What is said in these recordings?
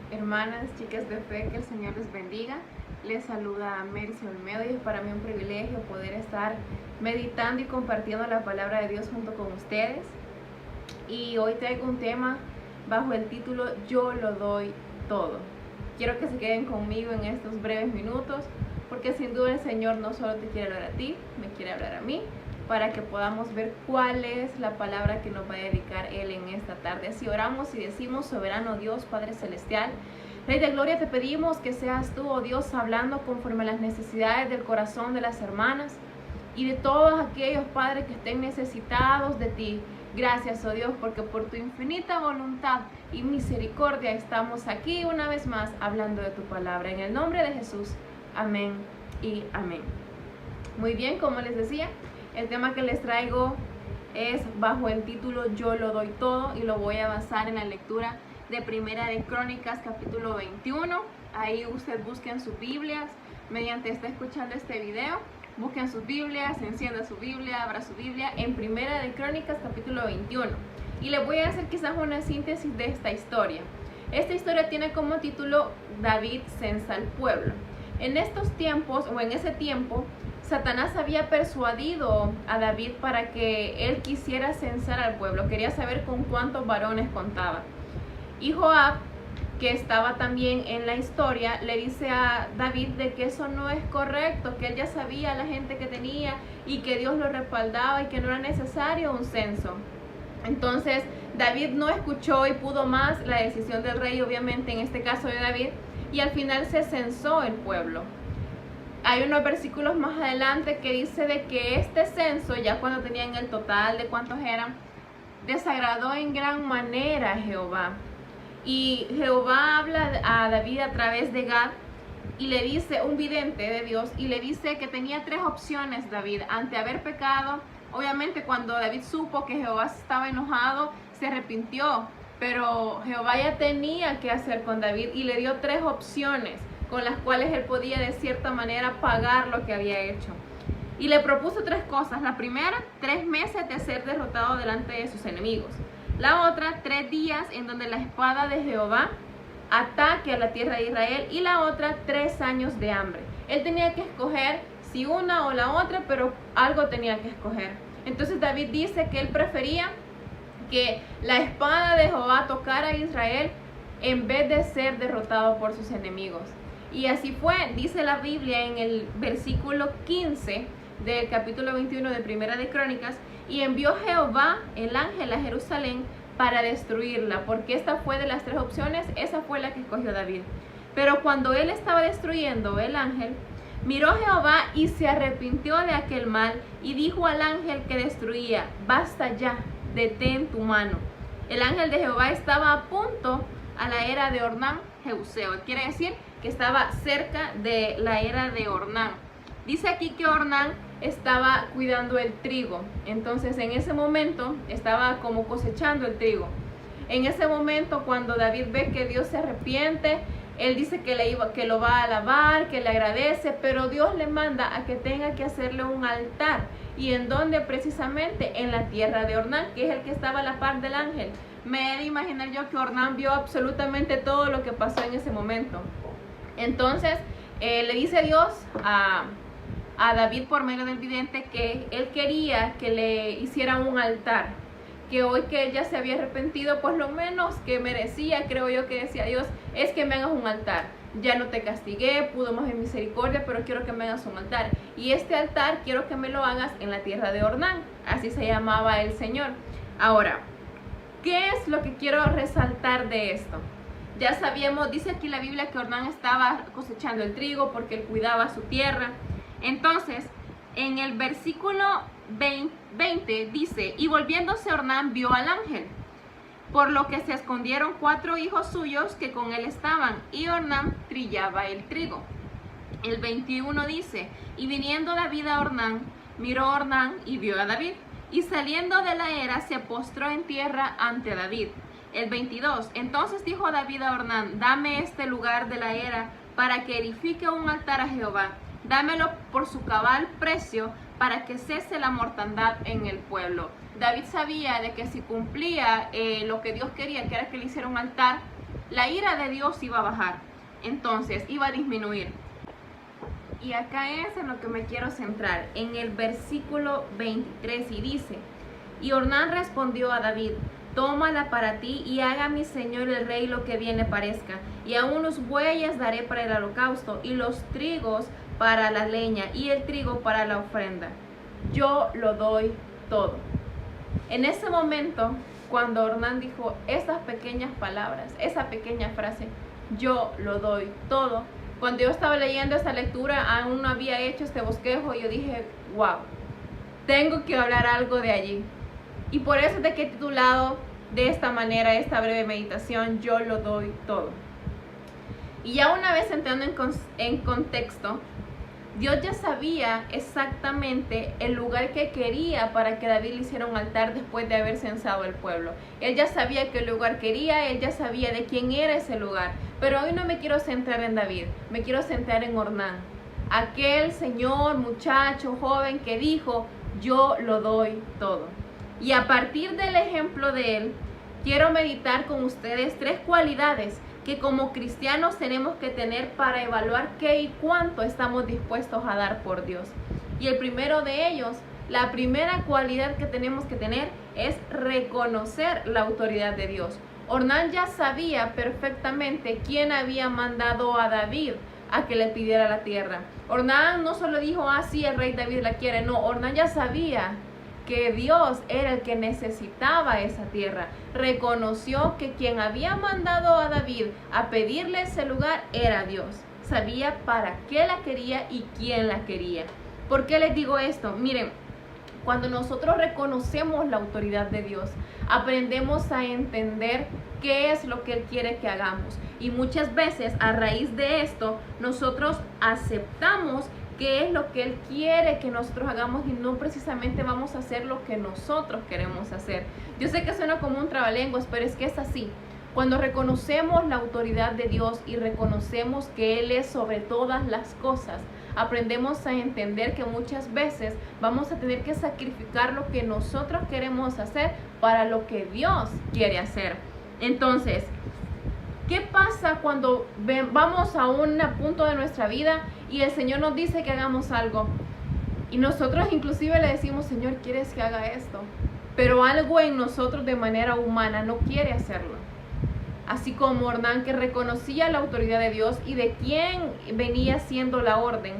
Hermanas, chicas de fe, que el Señor les bendiga. Les saluda Mercy Olmedo y es para mí un privilegio poder estar meditando y compartiendo la palabra de Dios junto con ustedes. Y hoy traigo un tema bajo el título Yo lo doy todo. Quiero que se queden conmigo en estos breves minutos porque sin duda el Señor no solo te quiere hablar a ti, me quiere hablar a mí, para que podamos ver cuál es la palabra que nos va a dedicar Él en esta tarde. Así oramos y decimos: soberano Dios, Padre Celestial, Rey de Gloria, te pedimos que seas tú, oh Dios, hablando conforme a las necesidades del corazón de las hermanas y de todos aquellos, Padre, que estén necesitados de ti. Gracias, oh Dios, porque por tu infinita voluntad y misericordia estamos aquí una vez más hablando de tu palabra. En el nombre de Jesús, amén y amén. Muy bien, como les decía, el tema que les traigo es bajo el título Yo lo doy todo, y lo voy a basar en la lectura de Primera de Crónicas, capítulo 21. Ahí usted busque en sus Biblias, mediante está escuchando este video, busquen sus Biblias, encienda su Biblia, abra su Biblia en Primera de Crónicas, capítulo 21. Y les voy a hacer quizás una síntesis de esta historia. Esta historia tiene como título David censa al pueblo. En estos tiempos, o en ese tiempo, Satanás había persuadido a David para que él quisiera censar al pueblo. Quería saber con cuántos varones contaba. Y Joab, que estaba también en la historia, le dice a David de que eso no es correcto, que él ya sabía la gente que tenía y que Dios lo respaldaba y que no era necesario un censo. Entonces David no escuchó y pudo más la decisión del rey, obviamente en este caso de David, y al final se censó el pueblo. Hay unos versículos más adelante que dice de que este censo, ya cuando tenían el total de cuántos eran, desagradó en gran manera a Jehová. Y Jehová habla a David a través de Gad y le dice, un vidente de Dios, y le dice que tenía tres opciones David ante haber pecado. Obviamente cuando David supo que Jehová estaba enojado, se arrepintió, pero Jehová ya tenía que hacer con David y le dio tres opciones con las cuales él podía de cierta manera pagar lo que había hecho. Y le propuso tres cosas. La primera, 3 meses de ser derrotado delante de sus enemigos. La otra, 3 días en donde la espada de Jehová ataque a la tierra de Israel. Y la otra, 3 años de hambre. Él tenía que escoger si una o la otra, pero algo tenía que escoger. Entonces David dice que él prefería que la espada de Jehová tocara a Israel en vez de ser derrotado por sus enemigos. Y así fue, dice la Biblia en el versículo 15 del capítulo 21 de Primera de Crónicas: y envió Jehová el ángel a Jerusalén para destruirla, porque esta fue de las tres opciones, esa fue la que escogió David. Pero cuando él estaba destruyendo el ángel, miró Jehová y se arrepintió de aquel mal, y dijo al ángel que destruía: basta ya, detén tu mano. El ángel de Jehová estaba a punto a la era de Ornán Jebuseo, quiere decir que estaba cerca de la era de Ornán. Dice aquí que Ornán estaba cuidando el trigo, entonces en ese momento estaba como cosechando el trigo. En ese momento, cuando David ve que Dios se arrepiente, él dice que lo va a alabar, que le agradece, pero Dios le manda a que tenga que hacerle un altar. ¿Y en dónde? Precisamente en la tierra de Ornán, que es el que estaba a la par del ángel. Me he de imaginar yo que Ornán vio absolutamente todo lo que pasó en ese momento. Entonces le dice Dios a David por medio del vidente que él quería que le hicieran un altar, que hoy que él ya se había arrepentido, pues lo menos que merecía, creo yo, que decía Dios, es que me hagas un altar. Ya no te castigué, pudo más en misericordia, pero quiero que me hagas un altar. Y este altar quiero que me lo hagas en la tierra de Ornán. Así se llamaba el Señor. Ahora, ¿qué es lo que quiero resaltar de esto? Ya sabíamos, dice aquí la Biblia que Ornán estaba cosechando el trigo porque él cuidaba su tierra. Entonces, en el versículo 20 dice: y volviéndose Ornán vio al ángel, por lo que se escondieron 4 hijos suyos que con él estaban, y Ornán trillaba el trigo. El 21 dice: y viniendo David a Ornán, miró Ornán y vio a David, y saliendo de la era se postró en tierra ante David. El 22, entonces dijo David a Ornán: dame este lugar de la era para que edifique un altar a Jehová. Dámelo por su cabal precio para que cese la mortandad en el pueblo. David sabía de que si cumplía lo que Dios quería, que era que le hiciera un altar, la ira de Dios iba a bajar, entonces iba a disminuir. Y acá es en lo que me quiero centrar, en el versículo 23, y dice: y Ornán respondió a David: tómala para ti y haga mi señor el rey lo que bien le parezca, y aún los bueyes daré para el holocausto, y los trigos para la leña, y el trigo para la ofrenda. Yo lo doy todo. En ese momento, cuando Ornán dijo estas pequeñas palabras, esa pequeña frase, yo lo doy todo, cuando yo estaba leyendo esta lectura, aún no había hecho este bosquejo, y yo dije, wow, tengo que hablar algo de allí. Y por eso es de que he titulado de esta manera esta breve meditación, yo lo doy todo. Y ya una vez entrando en contexto, Dios ya sabía exactamente el lugar que quería para que David le hiciera un altar después de haber censado el pueblo. Él ya sabía qué lugar quería, él ya sabía de quién era ese lugar. Pero hoy no me quiero centrar en David, me quiero centrar en Ornán. Aquel señor, muchacho, joven que dijo, yo lo doy todo. Y a partir del ejemplo de él, quiero meditar con ustedes 3 cualidades que como cristianos tenemos que tener para evaluar qué y cuánto estamos dispuestos a dar por Dios. Y el primero de ellos, la primera cualidad que tenemos que tener es reconocer la autoridad de Dios. Ornán ya sabía perfectamente quién había mandado a David a que le pidiera la tierra. Ornán no solo dijo, sí, el rey David la quiere, no, Ornán ya sabía que Dios era el que necesitaba esa tierra. Reconoció que quien había mandado a David a pedirle ese lugar era Dios. Sabía para qué la quería y quién la quería. ¿Por qué les digo esto? Miren, cuando nosotros reconocemos la autoridad de Dios, aprendemos a entender qué es lo que Él quiere que hagamos. Y muchas veces a raíz de esto, nosotros aceptamos qué es lo que Él quiere que nosotros hagamos y no precisamente vamos a hacer lo que nosotros queremos hacer. Yo sé que suena como un trabalenguas, pero es que es así. Cuando reconocemos la autoridad de Dios y reconocemos que Él es sobre todas las cosas, aprendemos a entender que muchas veces vamos a tener que sacrificar lo que nosotros queremos hacer para lo que Dios quiere hacer. Entonces, ¿qué pasa cuando vamos a un punto de nuestra vida y el Señor nos dice que hagamos algo? Y nosotros inclusive le decimos, Señor, ¿quieres que haga esto? Pero algo en nosotros de manera humana no quiere hacerlo. Así como Ornán, que reconocía la autoridad de Dios y de quién venía siendo la orden,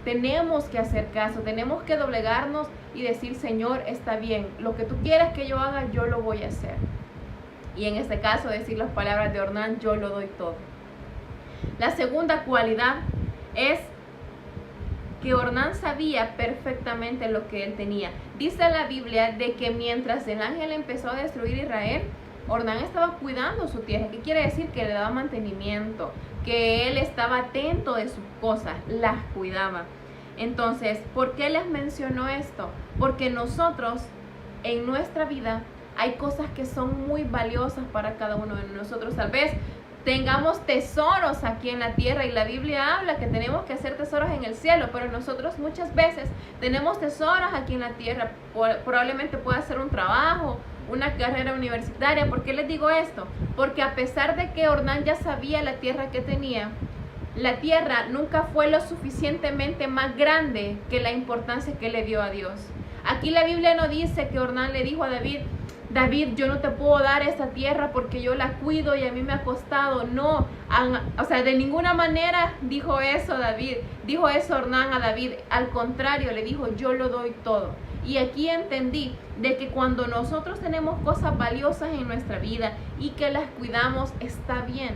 tenemos que hacer caso, tenemos que doblegarnos y decir, Señor, está bien, lo que tú quieres que yo haga, yo lo voy a hacer. Y en este caso decir las palabras de Ornán, yo lo doy todo. La segunda cualidad es que Ornán sabía perfectamente lo que él tenía. Dice la Biblia de que mientras el ángel empezó a destruir Israel, Ornán estaba cuidando su tierra. ¿Qué quiere decir? Que le daba mantenimiento, que él estaba atento de sus cosas, las cuidaba. Entonces, ¿por qué les menciono esto? Porque nosotros en nuestra vida hay cosas que son muy valiosas para cada uno de nosotros. Tal vez tengamos tesoros aquí en la tierra y la Biblia habla que tenemos que hacer tesoros en el cielo, pero nosotros muchas veces tenemos tesoros aquí en la tierra. Probablemente pueda ser un trabajo, una carrera universitaria. ¿Por qué les digo esto? Porque a pesar de que Ornán ya sabía la tierra que tenía, la tierra nunca fue lo suficientemente más grande que la importancia que le dio a Dios. Aquí la Biblia no dice que Ornán le dijo a David, David, yo no te puedo dar esta tierra porque yo la cuido y a mí me ha costado. No, o sea, de ninguna manera dijo eso David, dijo eso Ornán a David. Al contrario, le dijo, yo lo doy todo. Y aquí entendí de que cuando nosotros tenemos cosas valiosas en nuestra vida y que las cuidamos, está bien.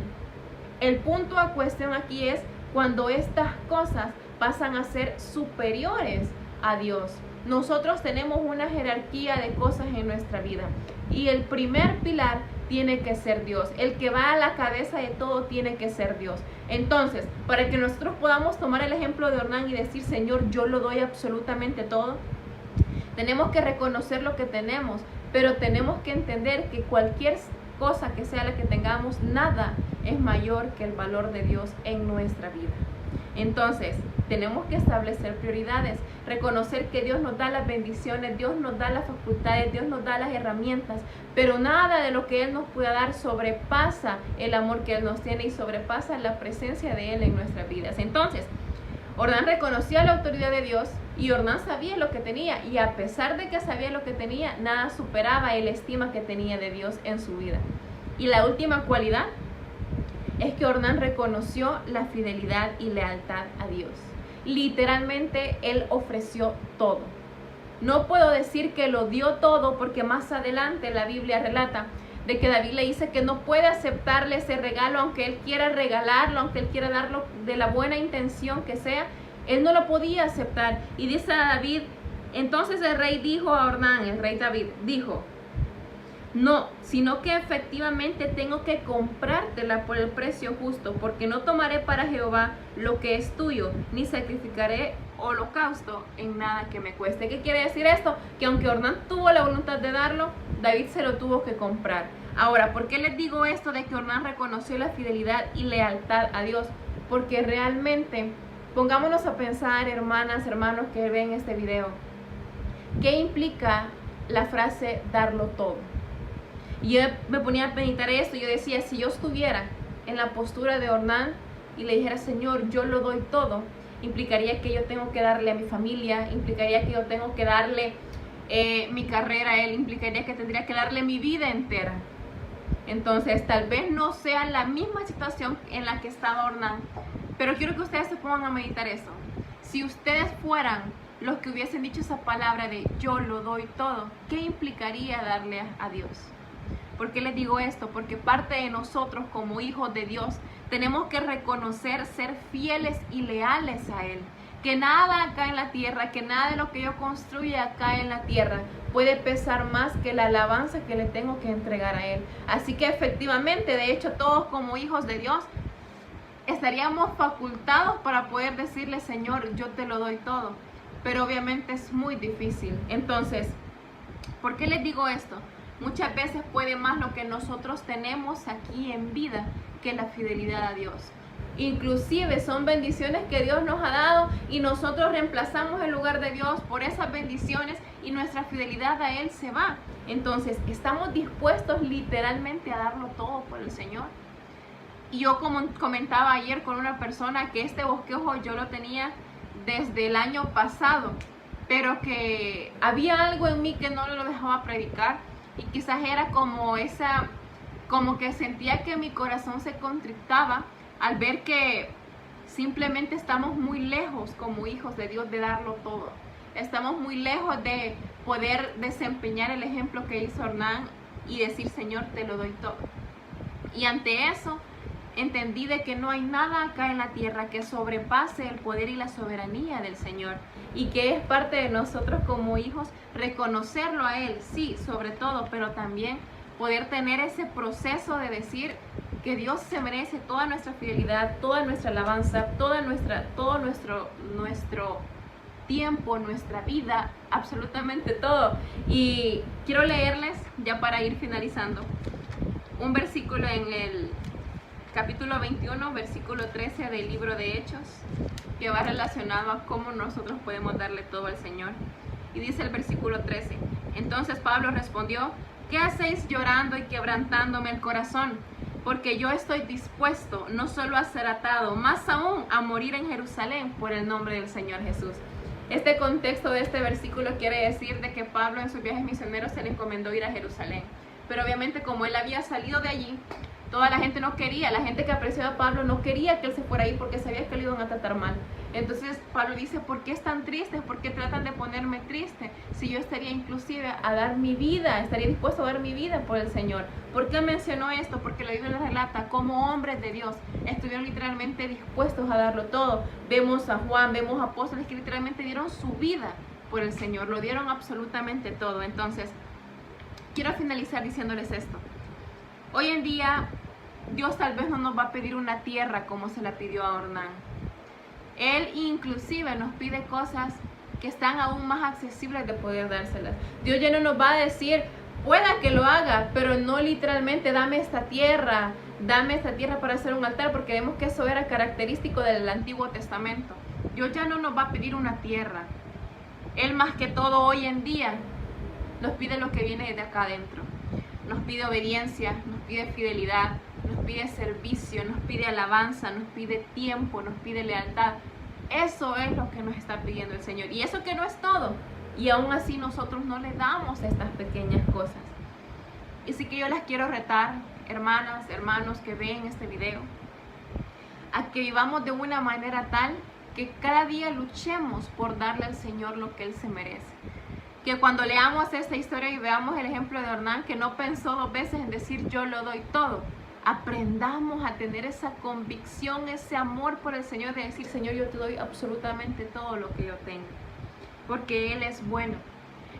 El punto a cuestión aquí es cuando estas cosas pasan a ser superiores a Dios. Nosotros tenemos una jerarquía de cosas en nuestra vida y el primer pilar tiene que ser Dios. El que va a la cabeza de todo tiene que ser Dios. Entonces, para que nosotros podamos tomar el ejemplo de Ornán y decir, Señor, yo lo doy absolutamente todo, tenemos que reconocer lo que tenemos, pero tenemos que entender que cualquier cosa que sea la que tengamos, nada es mayor que el valor de Dios en nuestra vida. Entonces, tenemos que establecer prioridades, reconocer que Dios nos da las bendiciones, Dios nos da las facultades, Dios nos da las herramientas, pero nada de lo que Él nos pueda dar sobrepasa el amor que Él nos tiene y sobrepasa la presencia de Él en nuestras vidas. Entonces, Ornán reconocía la autoridad de Dios y Ornán sabía lo que tenía, y a pesar de que sabía lo que tenía, nada superaba el estima que tenía de Dios en su vida. Y la última cualidad es que Ornán reconoció la fidelidad y lealtad a Dios. Literalmente él ofreció todo. No puedo decir que lo dio todo, porque más adelante la Biblia relata de que David le dice que no puede aceptarle ese regalo, aunque él quiera regalarlo, aunque él quiera darlo de la buena intención que sea, él no lo podía aceptar. Y dice a David, entonces el rey dijo a Ornán, el rey David, dijo, no, sino que efectivamente tengo que comprártela por el precio justo, porque no tomaré para Jehová lo que es tuyo, ni sacrificaré holocausto en nada que me cueste. ¿Qué quiere decir esto? Que aunque Ornán tuvo la voluntad de darlo, David se lo tuvo que comprar. Ahora, ¿por qué les digo esto de que Ornán reconoció la fidelidad y lealtad a Dios? Porque realmente, pongámonos a pensar, hermanas, hermanos que ven este video, ¿qué implica la frase darlo todo? Y yo me ponía a meditar esto y yo decía, si yo estuviera en la postura de Ornán y le dijera, Señor, yo lo doy todo, implicaría que yo tengo que darle a mi familia, implicaría que yo tengo que darle mi carrera a Él, implicaría que tendría que darle mi vida entera. Entonces, tal vez no sea la misma situación en la que estaba Ornán, pero quiero que ustedes se pongan a meditar eso. Si ustedes fueran los que hubiesen dicho esa palabra de yo lo doy todo, ¿qué implicaría darle a Dios? ¿Por qué les digo esto? Porque parte de nosotros como hijos de Dios tenemos que reconocer, ser fieles y leales a Él. Que nada acá en la tierra, que nada de lo que yo construya acá en la tierra puede pesar más que la alabanza que le tengo que entregar a Él. Así que efectivamente, de hecho, todos como hijos de Dios estaríamos facultados para poder decirle, Señor, yo te lo doy todo. Pero obviamente es muy difícil. Entonces, ¿por qué les digo esto? Muchas veces puede más lo que nosotros tenemos aquí en vida que la fidelidad a Dios. Inclusive son bendiciones que Dios nos ha dado y nosotros reemplazamos el lugar de Dios por esas bendiciones y nuestra fidelidad a Él se va. Entonces, ¿estamos dispuestos literalmente a darlo todo por el Señor? Y yo, como comentaba ayer con una persona, que este bosquejo yo lo tenía desde el año pasado, pero que había algo en mí que no lo dejaba predicar. Y quizás era como que sentía que mi corazón se contrictaba al ver que simplemente estamos muy lejos como hijos de Dios de darlo todo. Estamos muy lejos de poder desempeñar el ejemplo que hizo Ornán y decir, Señor, te lo doy todo. Y ante eso entendí de que no hay nada acá en la tierra que sobrepase el poder y la soberanía del Señor, y que es parte de nosotros como hijos reconocerlo a Él, sí, sobre todo, pero también poder tener ese proceso de decir que Dios se merece toda nuestra fidelidad, toda nuestra alabanza, todo nuestro tiempo, nuestra vida, absolutamente todo. Y quiero leerles, ya para ir finalizando, un versículo en el capítulo 21, versículo 13 del libro de Hechos, que va relacionado a cómo nosotros podemos darle todo al Señor. Y dice el versículo 13, entonces Pablo respondió, ¿qué hacéis llorando y quebrantándome el corazón? Porque yo estoy dispuesto no solo a ser atado, más aún a morir en Jerusalén por el nombre del Señor Jesús. Este contexto de este versículo quiere decir de que Pablo en sus viajes misioneros se le encomendó ir a Jerusalén. Pero obviamente como él había salido de allí, toda la gente no quería, la gente que apreciaba a Pablo no quería que él se fuera ahí porque sabía que le iban a tratar mal. Entonces Pablo dice, ¿por qué están tristes? ¿Por qué tratan de ponerme triste? Si yo estaría inclusive a dar mi vida, estaría dispuesto a dar mi vida por el Señor. ¿Por qué mencionó esto? Porque la Biblia relata como hombres de Dios estuvieron literalmente dispuestos a darlo todo. Vemos a Juan, vemos a apóstoles que literalmente dieron su vida por el Señor, lo dieron absolutamente todo. Entonces, quiero finalizar diciéndoles esto. Hoy en día, Dios tal vez no nos va a pedir una tierra como se la pidió a Ornán. Él inclusive nos pide cosas que están aún más accesibles de poder dárselas. Dios ya no nos va a decir, pueda que lo haga, pero no literalmente dame esta tierra para hacer un altar, porque vemos que eso era característico del Antiguo Testamento. Dios ya no nos va a pedir una tierra. Él más que todo hoy en día nos pide lo que viene de acá adentro. Nos pide obediencia, nos pide fidelidad, nos pide servicio, nos pide alabanza, nos pide tiempo, nos pide lealtad. Eso es lo que nos está pidiendo el Señor. Y eso que no es todo. Y aún así nosotros no le damos estas pequeñas cosas. Y sí que yo las quiero retar, hermanas, hermanos que ven este video, a que vivamos de una manera tal que cada día luchemos por darle al Señor lo que Él se merece. Que cuando leamos esta historia y veamos el ejemplo de Ornán, que no pensó dos veces en decir yo lo doy todo, aprendamos a tener esa convicción, ese amor por el Señor de decir, Señor, yo te doy absolutamente todo lo que yo tengo, porque Él es bueno.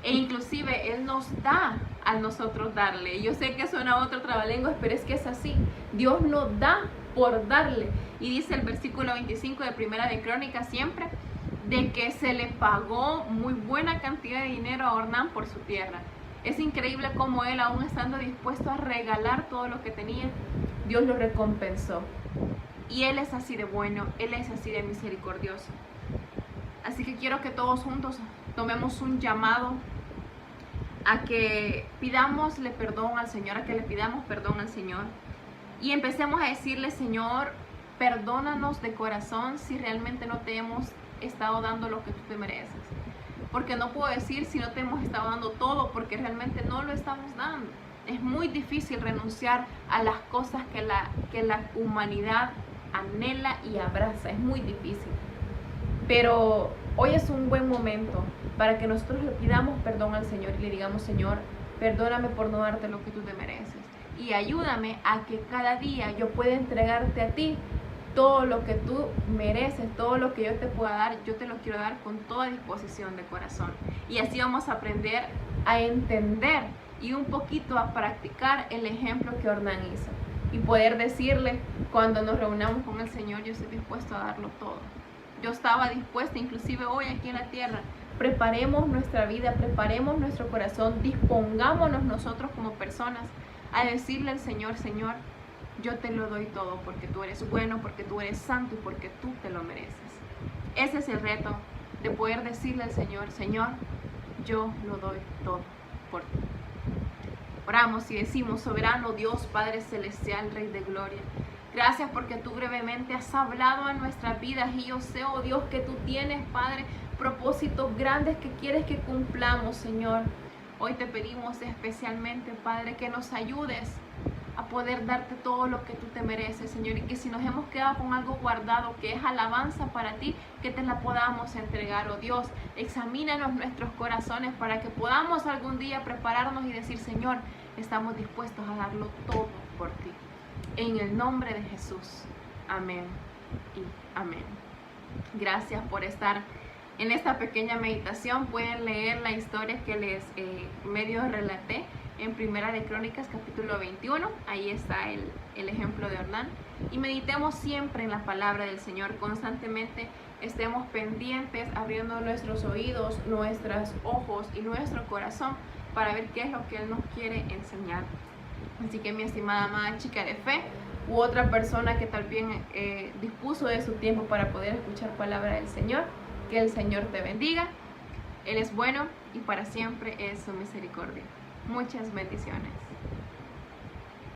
E inclusive Él nos da a nosotros darle. Yo sé que suena otro trabalenguas, pero es que es así. Dios nos da por darle. Y dice el versículo 25 de Primera de Crónicas siempre, de que se le pagó muy buena cantidad de dinero a Ornán por su tierra. Es increíble cómo él, aún estando dispuesto a regalar todo lo que tenía, Dios lo recompensó. Y Él es así de bueno, Él es así de misericordioso. Así que quiero que todos juntos tomemos un llamado a que pidamosle perdón al Señor, a que le pidamos perdón al Señor y empecemos a decirle, Señor, perdónanos de corazón si realmente no te hemos estado dando lo que tú te mereces. Porque no puedo decir si no te hemos estado dando todo, porque realmente no lo estamos dando. Es muy difícil renunciar a las cosas que la humanidad anhela y abraza. Es muy difícil. Pero hoy es un buen momento para que nosotros le pidamos perdón al Señor y le digamos, Señor, perdóname por no darte lo que tú te mereces. Y ayúdame a que cada día yo pueda entregarte a ti todo lo que tú mereces, todo lo que yo te pueda dar, yo te lo quiero dar con toda disposición de corazón. Y así vamos a aprender a entender y un poquito a practicar el ejemplo que Ornán hizo. Y poder decirle, cuando nos reunamos con el Señor, yo estoy dispuesto a darlo todo. Yo estaba dispuesta, inclusive hoy aquí en la tierra. Preparemos nuestra vida, preparemos nuestro corazón, dispongámonos nosotros como personas a decirle al Señor, Señor, yo te lo doy todo porque tú eres bueno, porque tú eres santo y porque tú te lo mereces. Ese es el reto de poder decirle al Señor, Señor, yo lo doy todo por ti. Oramos y decimos, soberano Dios, Padre Celestial, Rey de Gloria, gracias porque tú brevemente has hablado en nuestras vidas y yo sé, oh Dios, que tú tienes, Padre, propósitos grandes que quieres que cumplamos, Señor. Hoy te pedimos especialmente, Padre, que nos ayudes a poder darte todo lo que tú te mereces, Señor, y que si nos hemos quedado con algo guardado que es alabanza para ti, que te la podamos entregar, oh Dios. Examínanos nuestros corazones para que podamos algún día prepararnos y decir, Señor, estamos dispuestos a darlo todo por ti. En el nombre de Jesús. Amén y amén. Gracias por estar en esta pequeña meditación. Pueden leer la historia que les medio relaté en Primera de Crónicas capítulo 21, ahí está el ejemplo de Ornán. Y meditemos siempre en la palabra del Señor, constantemente estemos pendientes, abriendo nuestros oídos, nuestros ojos y nuestro corazón para ver qué es lo que Él nos quiere enseñar. Así que mi estimada amada chica de fe, u otra persona que también dispuso de su tiempo para poder escuchar palabra del Señor, que el Señor te bendiga. Él es bueno y para siempre es su misericordia. Muchas bendiciones.